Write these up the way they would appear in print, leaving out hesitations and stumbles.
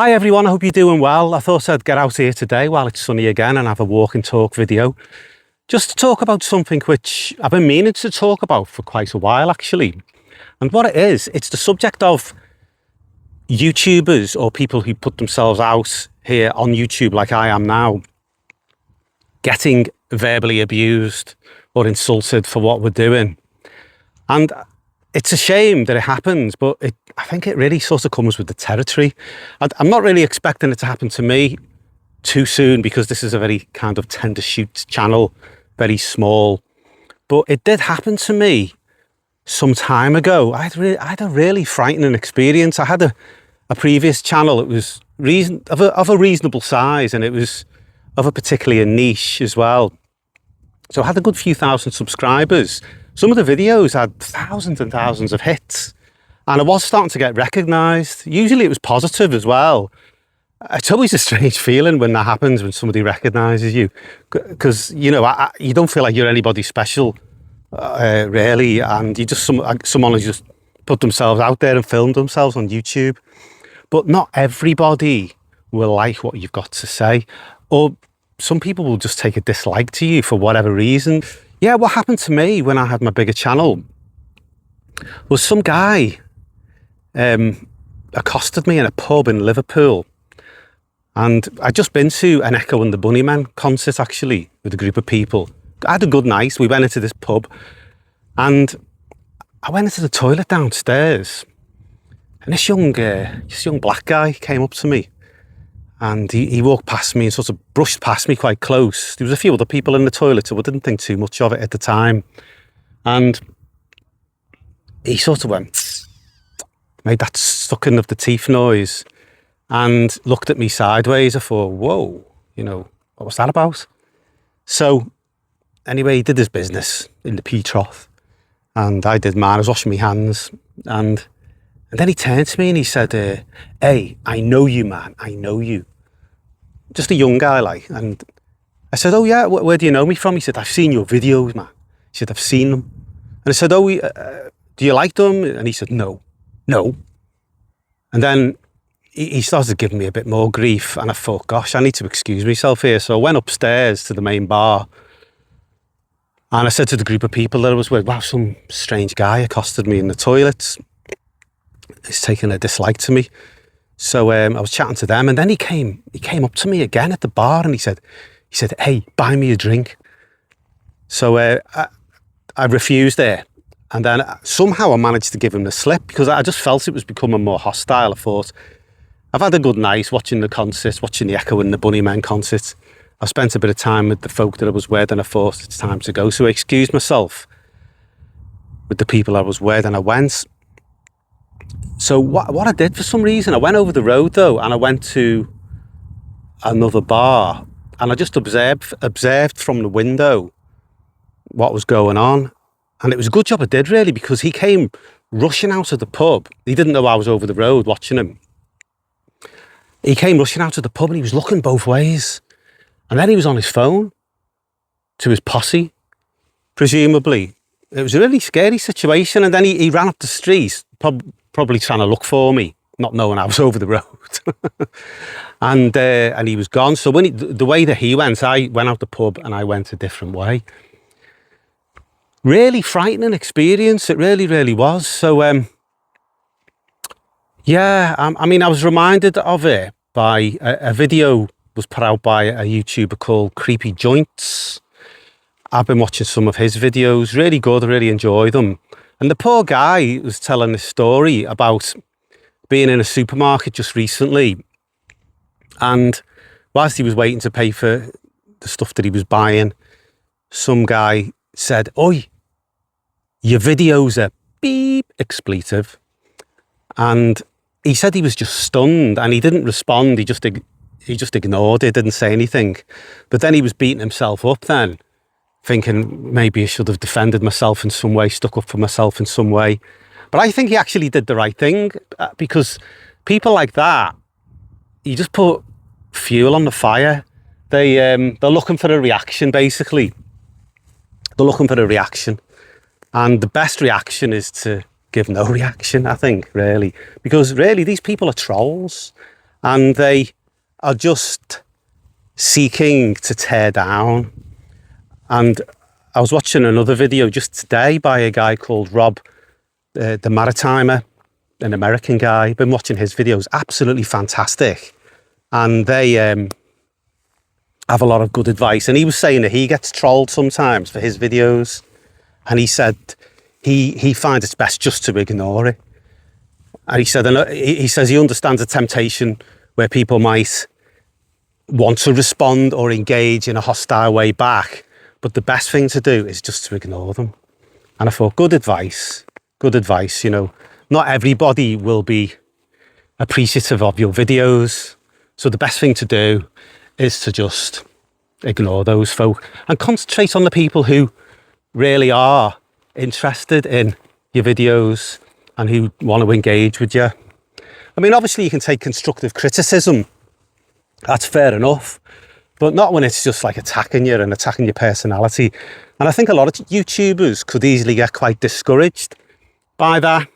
Hi everyone, I hope you're doing well. I thought I'd get out here today while it's sunny again and have a walk and talk video. Just to talk about something which I've been meaning to talk about for quite a while actually. And what it is, it's the subject of YouTubers or people who put themselves out here on YouTube like I am now, getting verbally abused or insulted for what we're doing. And it's a shame that it happens, but I think it really sort of comes with the territory. I'm not really expecting it to happen to me too soon because this is a very kind of tender shoot channel, very small. But it did happen to me some time ago. I had a really frightening experience. I had a previous channel. It was of a reasonable size, and it was of a particularly niche as well. So I had a good few thousand subscribers. Some of the videos had thousands and thousands of hits, and I was starting to get recognised. Usually it was positive as well. It's always a strange feeling when that happens, when somebody recognises you, because you don't feel like you're anybody special, really, and you just someone who just put themselves out there and filmed themselves on YouTube. But not everybody will like what you've got to say, or some people will just take a dislike to you for whatever reason. Yeah, what happened to me when I had my bigger channel was some guy accosted me in a pub in Liverpool. And I'd just been to an Echo and the Bunnymen concert, actually, with a group of people. I had a good night. We went into this pub and I went into the toilet downstairs. And this young black guy came up to me. And he walked past me and sort of brushed past me quite close. There was a few other people in the toilet, so I didn't think too much of it at the time. And he sort of made that sucking of the teeth noise and looked at me sideways. I thought, whoa, what was that about? So anyway, he did his business in the pea trough and I did mine. I was washing my hands, and then he turned to me and he said, hey, I know you, man, I know you. Just a young guy, like. And I said, oh yeah, where do you know me from? He said, I've seen your videos, man. He said, I've seen them. And I said, oh, do you like them? And he said, no. And then he started giving me a bit more grief, and I thought, gosh, I need to excuse myself here. So I went upstairs to the main bar and I said to the group of people that I was with, wow, some strange guy accosted me in the toilets. He's taking a dislike to me. So I was chatting to them, and then he came up to me again at the bar, and he said, hey, buy me a drink. So I refused there. And then somehow I managed to give him the slip because I just felt it was becoming more hostile. I thought, I've had a good night watching the concerts, watching the Echo and the Bunnymen concerts. I spent a bit of time with the folk that I was with, and I thought it's time to go. So I excused myself with the people I was with, and I went. So what I did, for some reason, I went over the road though, and I went to another bar, and I just observed from the window what was going on. And it was a good job I did, really, because he came rushing out of the pub. He didn't know I was over the road watching him. He came rushing out of the pub and he was looking both ways. And then he was on his phone to his posse, presumably. It was a really scary situation. And then he ran up the street, probably trying to look for me, not knowing I was over the road. and he was gone. So the way that he went, I went out the pub and I went a different way. Really frightening experience. It really, really was. So, yeah, I mean, I was reminded of it by a video was put out by a YouTuber called Creepy Joints. I've been watching some of his videos. Really good. I really enjoy them. And the poor guy was telling this story about being in a supermarket just recently. And whilst he was waiting to pay for the stuff that he was buying, some guy said, oi, your videos are beep, expletive. And he said he was just stunned and he didn't respond. He just ignored it, didn't say anything. But then he was beating himself up then, thinking maybe I should have defended myself in some way, stuck up for myself in some way. But I think he actually did the right thing, because people like that, you just put fuel on the fire. They're looking for a reaction, basically. They're looking for a reaction. And the best reaction is to give no reaction, I think, really. Because really, these people are trolls. and they are just seeking to tear down. And I was watching another video just today by a guy called Rob, the Maritimer, an American guy. Been watching his videos, absolutely fantastic. And they have a lot of good advice. And he was saying that he gets trolled sometimes for his videos. And he said he finds it's best just to ignore it. And he said, and he says he understands the temptation where people might want to respond or engage in a hostile way back. But the best thing to do is just to ignore them. And I thought, good advice, you know. Not everybody will be appreciative of your videos. So the best thing to do is to just ignore those folk and concentrate on the people who really are interested in your videos and who want to engage with you. I mean, obviously you can take constructive criticism. That's fair enough. But not when it's just like attacking you and attacking your personality. And I think a lot of YouTubers could easily get quite discouraged by that.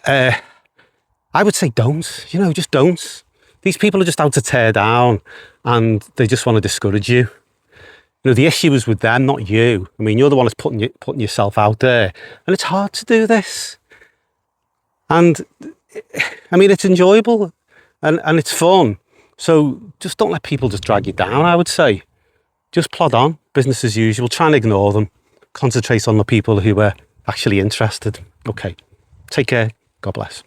I would say don't, you know, just don't. These people are just out to tear down and they just want to discourage you. You know, the issue is with them, not you. I mean, you're the one that's putting yourself out there. And it's hard to do this. And I mean, it's enjoyable and it's fun. So just don't let people just drag you down, I would say. Just plod on, business as usual, try and ignore them. Concentrate on the people who are actually interested. Okay, take care. God bless.